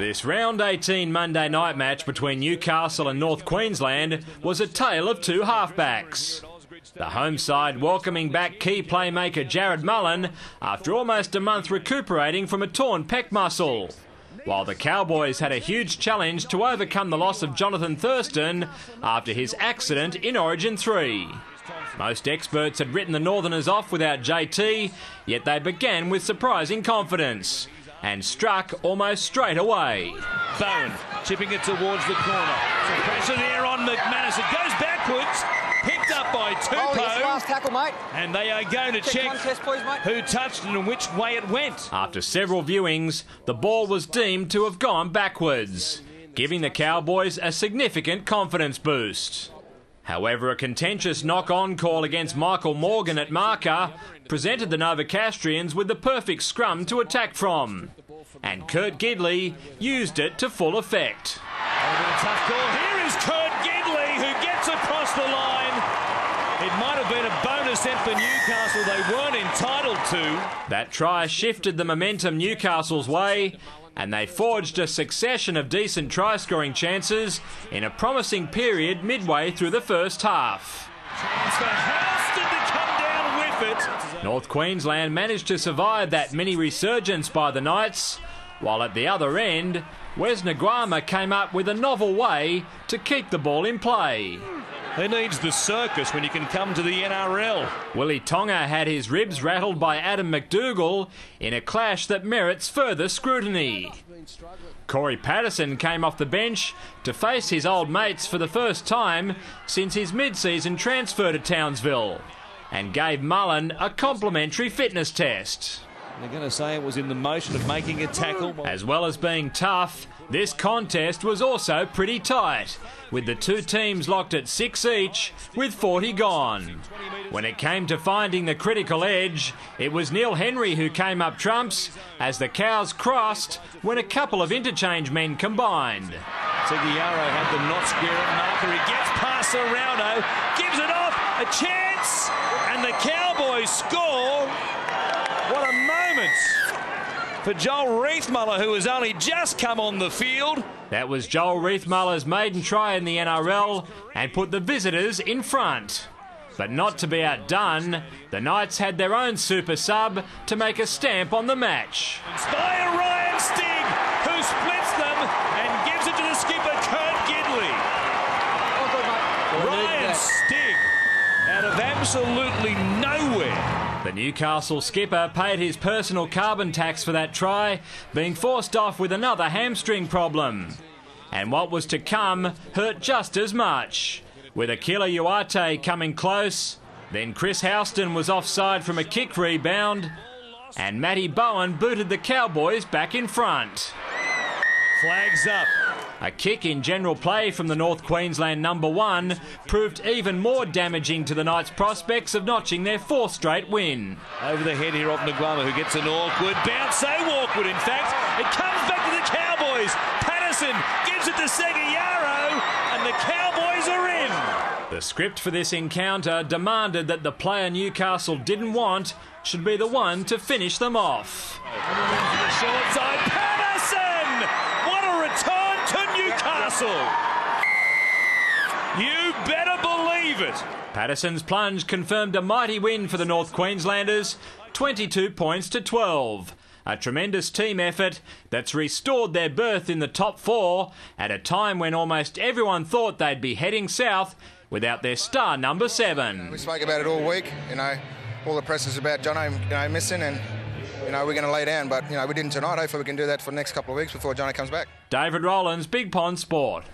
This round 18 Monday night match between Newcastle and North Queensland was a tale of two halfbacks. The home side welcoming back key playmaker Jared Mullen after almost a month recuperating from a torn pec muscle, while the Cowboys had a huge challenge to overcome the loss of Jonathan Thurston after his accident in Origin 3. Most experts had written the Northerners off without JT, yet they began with surprising confidence and struck almost straight away. Bowen chipping it towards the corner. Some pressure there on McManus. It goes backwards, picked up by Tupou. Last tackle, mate. And they are going to check contest, please, mate. Who touched it and which way it went. After several viewings, the ball was deemed to have gone backwards, giving the Cowboys a significant confidence boost. However, a contentious knock-on call against Michael Morgan at marker presented the Novocastrians with the perfect scrum to attack from, and Kurt Gidley used it to full effect. A bit of tough call. Here is Kurt Gidley who gets across the line. It might have been a bonus set for Newcastle they weren't entitled to. That try shifted the momentum Newcastle's way, and they forged a succession of decent try-scoring chances in a promising period midway through the first half. Chance for Houston to come down with it. North Queensland managed to survive that mini resurgence by the Knights, while at the other end, Wes Nguama came up with a novel way to keep the ball in play. Who needs the circus when you can come to the NRL? Willie Tonga had his ribs rattled by Adam McDougall in a clash that merits further scrutiny. Corey Patterson came off the bench to face his old mates for the first time since his mid-season transfer to Townsville, and gave Mullen a complimentary fitness test. They're going to say it was in the motion of making a tackle. As well as being tough, this contest was also pretty tight, with the two teams locked at 6 each, with 40 gone. When it came to finding the critical edge, it was Neil Henry who came up trumps as the Cows crossed when a couple of interchange men combined. Seguiaro had the not square at marker. He gets past Serrano, gives it off, a chance, and the Cowboys score. What a moment for Joel Reithmuller, who has only just come on the field. That was Joel Reithmuller's maiden try in the NRL and put the visitors in front. But not to be outdone, the Knights had their own super sub to make a stamp on the match. Inspire Ryan Stigg, who splits them and gives it to the skipper, Kurt Gidley. Ryan Stigg, out of absolutely nowhere. The Newcastle skipper paid his personal carbon tax for that try, being forced off with another hamstring problem. And what was to come hurt just as much, with Akila Uate coming close, then Chris Houston was offside from a kick rebound, and Matty Bowen booted the Cowboys back in front. Flags up. A kick in general play from the North Queensland number 1 proved even more damaging to the Knights' prospects of notching their 4th straight win. Over the head here of Nguama, who gets an awkward bounce, so awkward in fact. It comes back to the Cowboys. Patterson gives it to Seguiaro, and the Cowboys are in. The script for this encounter demanded that the player Newcastle didn't want should be the one to finish them off. The short side, Patterson! What a return to Newcastle! You better believe it. Patterson's plunge confirmed a mighty win for the North Queenslanders, 22 points to 12. A tremendous team effort that's restored their berth in the top 4 at a time when almost everyone thought they'd be heading south without their star number 7. We spoke about it all week, all the press is about Jono, missing, and we're going to lay down, but we didn't tonight. Hopefully we can do that for the next couple of weeks before Jono comes back. David Rowlands, Big Pond Sport.